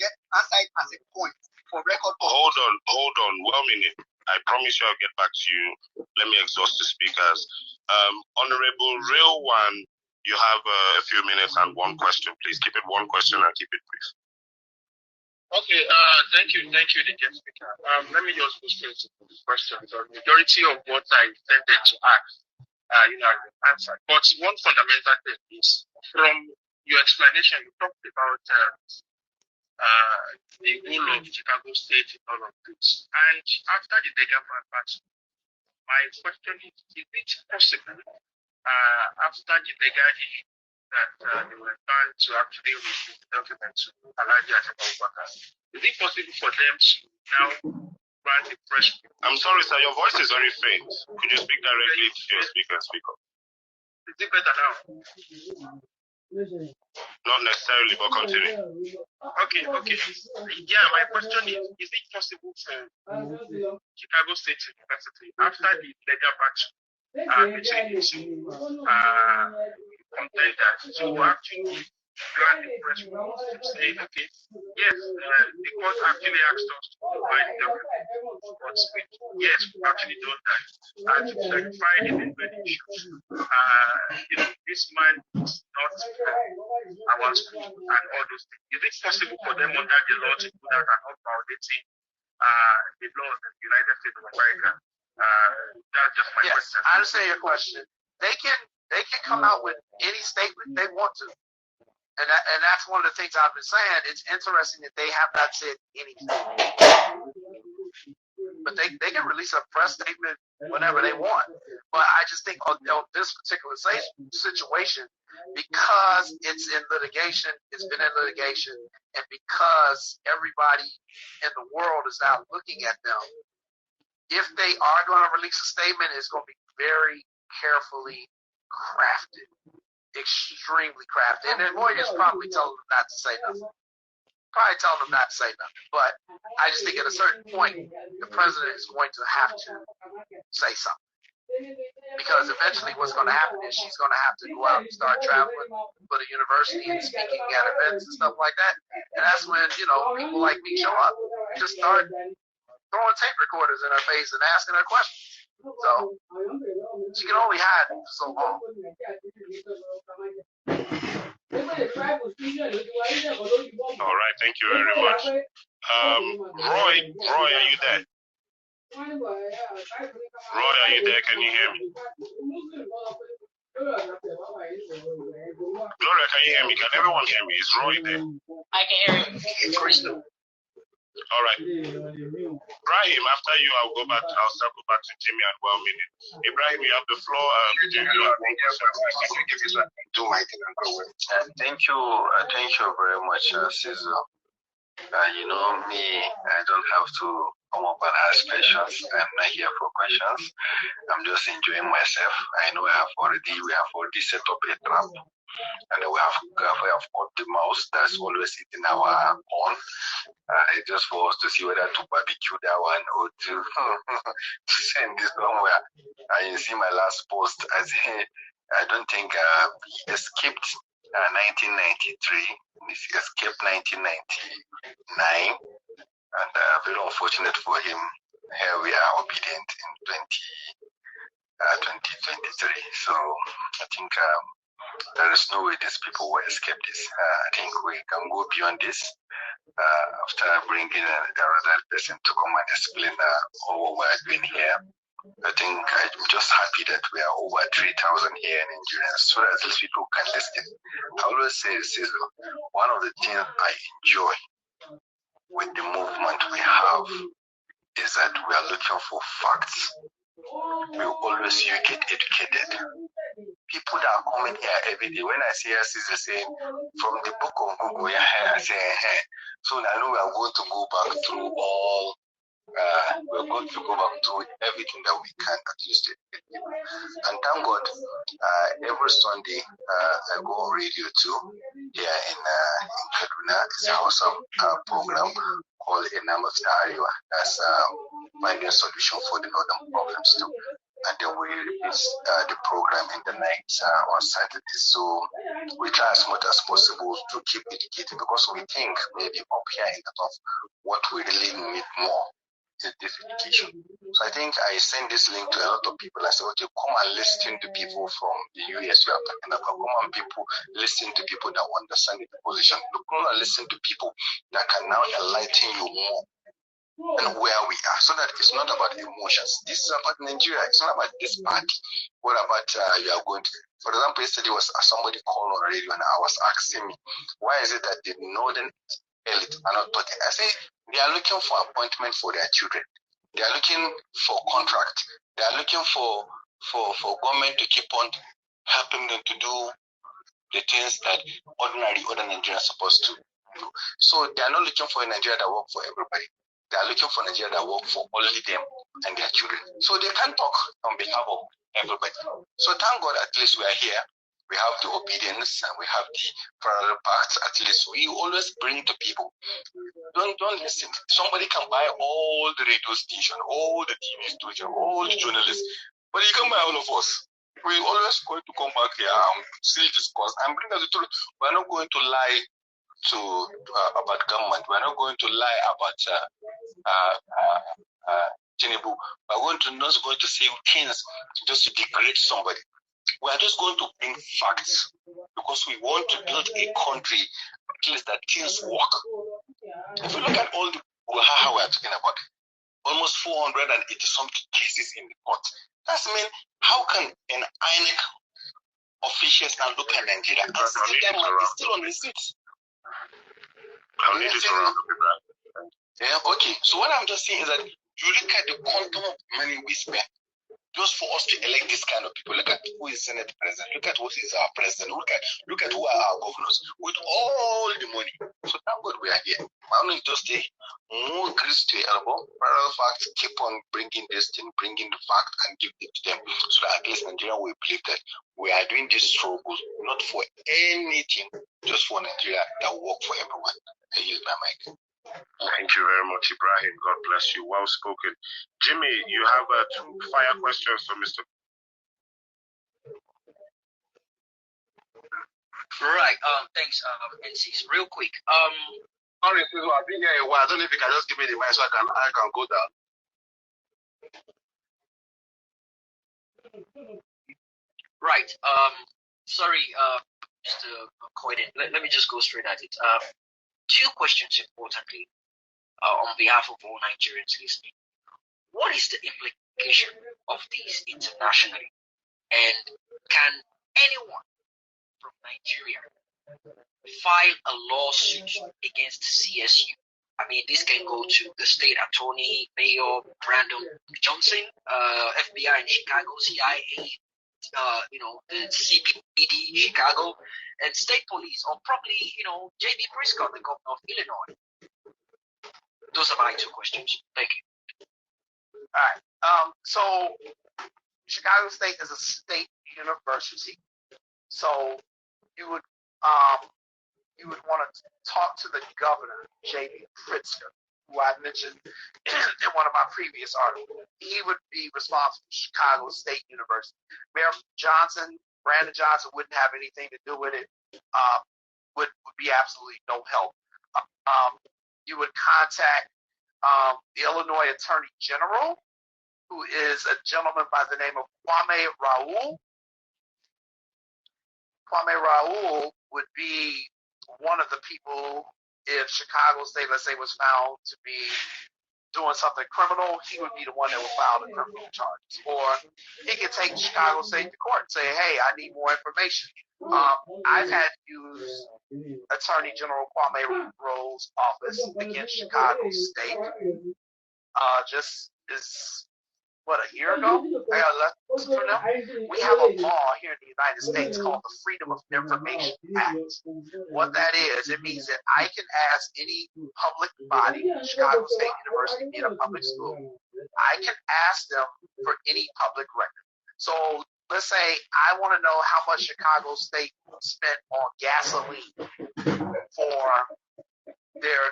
get answer it as a point for record. Hold on. 1 minute. I promise you I'll get back to you. Let me exhaust the speakers. Honorable Real One, you have a few minutes and one question. Please keep it one question and keep it brief. Okay, thank you, the guest speaker. Let me just go straight to the question. The majority of what I intended to ask, answered. But one fundamental thing is, from your explanation, you talked about the role of Chicago State in all of this. And after the Dcandal battle, my question is it possible, after the Dcandal issue, that they were trying to actually release the documents to Alaji Abubakar? Is it possible for them to now grant a fresh? I'm sorry, sir, your voice is very faint. Could you speak directly to your speaker and speak up? Is it better now? Not necessarily, but continue. Okay. Yeah, my question is it possible for Chicago State University, after the legal battle between the two contenders, to actually grant the press release to say, okay, yes, the court actually asked us to provide the documents, but yes, we've actually done that, and to clarify the legal issues. This man is not our school and all those things. Is it possible for them under the law to do that and not violating the law of the United States of America? That's just my question. I understand your question. They can come out with any statement they want to. And that's one of the things I've been saying. It's interesting that they have not said anything. But they can release a press statement whenever they want. But I just think on this particular situation, because it's in litigation, it's been in litigation, and because everybody in the world is now looking at them, if they are going to release a statement, it's going to be very carefully crafted. Extremely crafted. And then lawyers probably tell them not to say nothing. But I just think at a certain point, the president is going to have to say something. Because eventually what's going to happen is she's going to have to go out and start traveling for the university and speaking at events and stuff like that. And that's when, people like me show up. Just start throwing tape recorders in her face and asking her questions. So she can only hide for so long. All right, thank you very much. Roy, are you there? Roy, are you there? Can you hear me? Gloria, can you hear me? Can everyone hear me? Is Roy there? I can hear you. Crystal. All right. Ibrahim, after you, I'll circle back to Jimmy at 1 minute. Ibrahim, you have the floor. Thank you very much, Caesar. You know me, I don't have to come up and ask questions. I'm not here for questions. I'm just enjoying myself. I know we have already set up a trap. And we have caught the mouse that's always eating our corn. It's just for us to see whether to barbecue that one or to send this somewhere. And you see my last post, I don't think he escaped 1993. He escaped 1999. And very unfortunate for him. Here we are obedient in 2023. So I think there is no way these people will escape this. I think we can go beyond this after bringing another person to come and explain what we're doing here. I think I'm just happy that we are over 3,000 here in Nigeria, so that these people can listen. I always say, one of the things I enjoy with the movement we have is that we are looking for facts. We always get educated. People that are coming here every day, when I see us, is saying from the book of Google, I say, so I know we are going to go back through all. We're going to go back to everything that we can at least. And thank God, every Sunday I go on radio too here in Kaduna. It's an awesome program called Enam of the Area. That's finding a solution for the northern problems too. and then we release the program in the night on Saturday. So we try as much as possible to keep educating, because we think maybe up here in the top, what we really need more is this education. So I think I send this link to a lot of people. I say, okay, come and listen to people from the US you are talking about. Come and people listen to people that understand the position. Come and listen to people that can now enlighten you more and where we are, so that it's not about emotions. This is about Nigeria. It's not about this party. What about you are going to? For example, yesterday was somebody called on radio and I was asking me, why is it that the northern elite are not talking? I say they are looking for appointment for their children. They are looking for contract. They are looking for government to keep on helping them to do the things that ordinary other Nigerians are supposed to do. So they are not looking for a Nigeria that work for everybody. They are looking for Nigeria that work for only them and their children. So they can't talk on behalf of everybody. So thank God at least we are here. We have the obedience and we have the parallel paths. At least we always bring to people. Don't listen. Somebody can buy all the radio station, all the TV station, all the journalists, but he can buy all of us. We always going to come back here and still discuss and bring us the truth. We're not going to lie about government. We're not going to lie about Tinubu. We're not going to say things just to degrade somebody. We are just going to bring facts because we want to build a country at least that things work. If you look at all the how we are talking about, almost 480 something cases in the court. That's mean, how can an INEC officials now look at Nigeria and see that man is still on the seats? I'll need it around. Yeah, okay. So what I'm just saying is that you look at the quantum of money we spend just for us to elect this kind of people. Look at who is Senate President. Look at what is our president. Look at who are our governors with all the money. So thank God we are here. Why don't you just take more grease to your elbow, parallel facts, keep on bringing this thing, bringing the fact and give it to them, so that at least Nigeria will believe that we are doing this struggle not for anything, just for Nigeria that will work for everyone. I use my mic. Thank you very much, Ibrahim. God bless you. Well spoken. Jimmy, you have 2 fire questions for Mr. Right. Thanks, NCs. Real quick. Sorry, I've been here a while. I don't know if you can just give me the mic so I can go down. Right. Sorry, Mr. Coyden. Let me just go straight at it. 2 questions, importantly, on behalf of all Nigerians listening. What is the implication of these internationally? And can anyone from Nigeria file a lawsuit against CSU? I mean, this can go to the state attorney, Mayor Brandon Johnson, FBI in Chicago, CIA, the CPD Chicago, and state police, or probably, J.B. Prescott, the governor of Illinois. Those are my 2 questions. Thank you. All right. So Chicago State is a state university. So you would want to talk to the governor, J.B. Pritzker, who I mentioned in one of my previous articles. He would be responsible for Chicago State University. Mayor Brandon Johnson wouldn't have anything to do with it. Would be absolutely no help. You would contact the Illinois Attorney General, who is a gentleman by the name of Kwame Raoul. Kwame Raoul would be one of the people, if Chicago State, let's say, was found to be doing something criminal, he would be the one that would file the criminal charges. Or he could take Chicago State to court and say, hey, I need more information. I've had to use Attorney General Kwame Raoul's office against Chicago State. Just is a year ago? I got left from them. We have a law here in the United States called the Freedom of Information Act. What that is, it means that I can ask any public body, Chicago State University being a public school, I can ask them for any public record. So let's say I want to know how much Chicago State spent on gasoline for their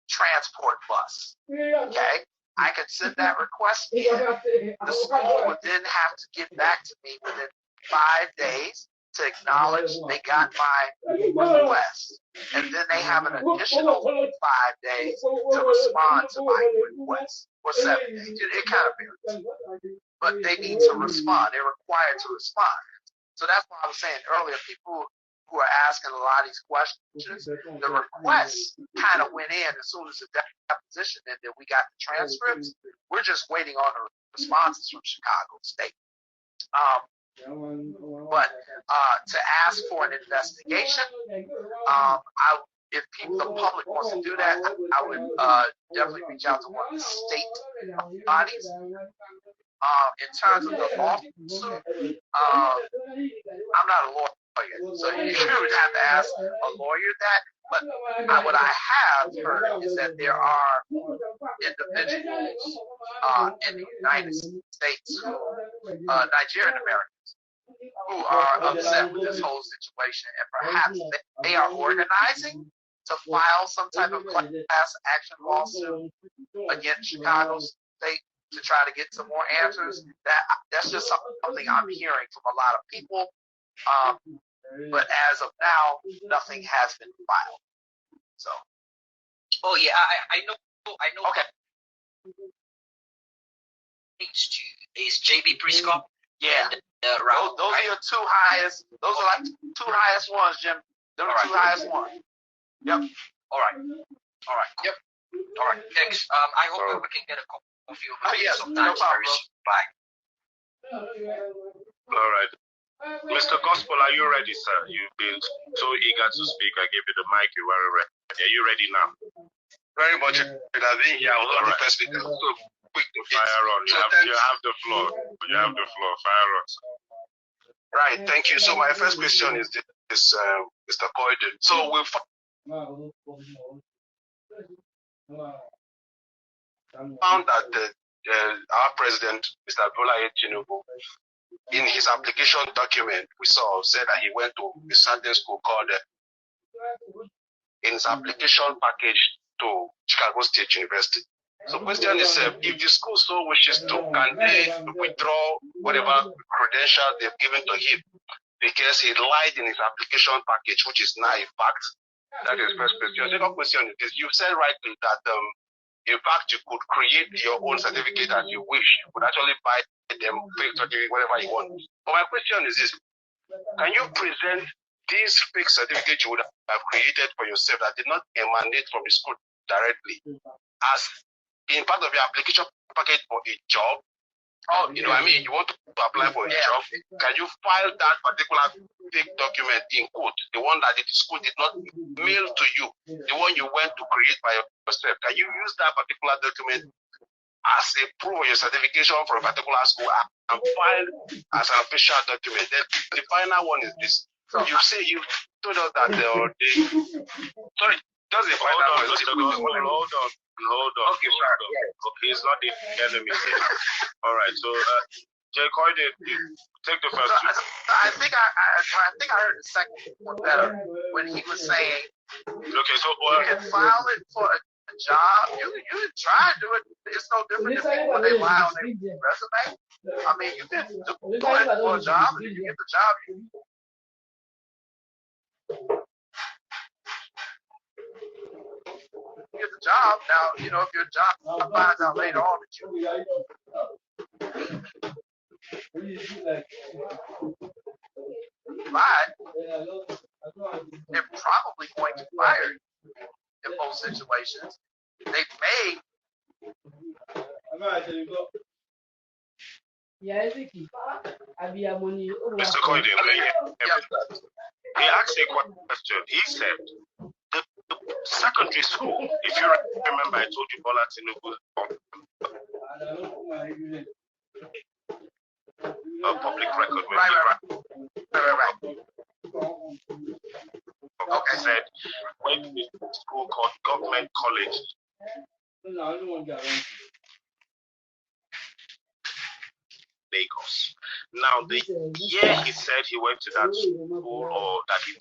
transport bus. Okay? I could send that request in. The school would then have to get back to me within 5 days to acknowledge they got my request. And then they have an additional 5 days to respond to my request, or 7 days. It kind of varies. But they need to respond. They're required to respond. So that's why I was saying earlier, people who are asking a lot of these questions, the requests kind of went in as soon as the deposition ended. We got the transcripts. We're just waiting on the responses from Chicago State. But to ask for an investigation, if the public wants to do that, I would definitely reach out to one of the state bodies. In terms of the lawsuit, I'm not a lawyer, so you would have to ask a lawyer that. But what I have heard is that there are individuals in the United States who, Nigerian Americans, who are upset with this whole situation, and perhaps they are organizing to file some type of class action lawsuit against Chicago State to try to get some more answers. That's just something I'm hearing from a lot of people. But as of now, nothing has been filed. So. Oh yeah, I know. Okay. Is JB Prescott? Yeah. And, those are your two highest. Those are like two highest ones, Jim. They're the two highest ones. Yep. All right. Yep. All right. Thanks. I hope we can get a coffee over here sometime very soon. Bye. All right. Mr. Gospel, are you ready, sir? You've been so eager to speak. I gave you the mic. You were ready. Are you ready now? Very much. I think I was on the first speaker. So quick to fire on. You have the floor. You have the floor. Fire on. Right. Thank you. So my first question is this, Mr. Coyden. So we found that our president, Mr. Tinubu, in his application document, we said that he went to a certain school called, in his application package to Chicago State University. So the question is, if the school so wishes to, can they withdraw whatever credential they've given to him because he lied in his application package, which is now a fact? That is the first question. The second question is this: you said rightly that in fact you could create your own certificate as you wish. You could actually buy them fake certificate, whatever you want. But my question is this: can you present these fake certificates you would have created for yourself that did not emanate from the school directly as in part of your application package for a job? Oh, you know what I mean? You want to apply for a job, can you file that particular fake document in quote, the one that the school did not mail to you, the one you went to create by yourself? Can you use that particular document as a proof of your certification for a particular school and file as an official document? Then the final one is this. So you say you told us that sorry, just the final one. Hold on. Okay, sorry. Okay, it's not the enemy. All right, so Jay Coyden, take the first two. I think I heard the second one better when he was saying, okay, so you can file it for a job. You can try to do it. It's no different than people when they lie on their resume. I mean, you can do it for a job, and if you get the job, you get the job. Now, you know, if your job finds out later on that you lied, they're probably going to fire you in most situations. They may. Mr. Coyden, he asked a question. He said, the secondary school, if you remember, I told you Bola Tinubu, a public record. Right. Okay. Said, went to a school called Government College. Lagos. Now, the year he said he went to that school or that he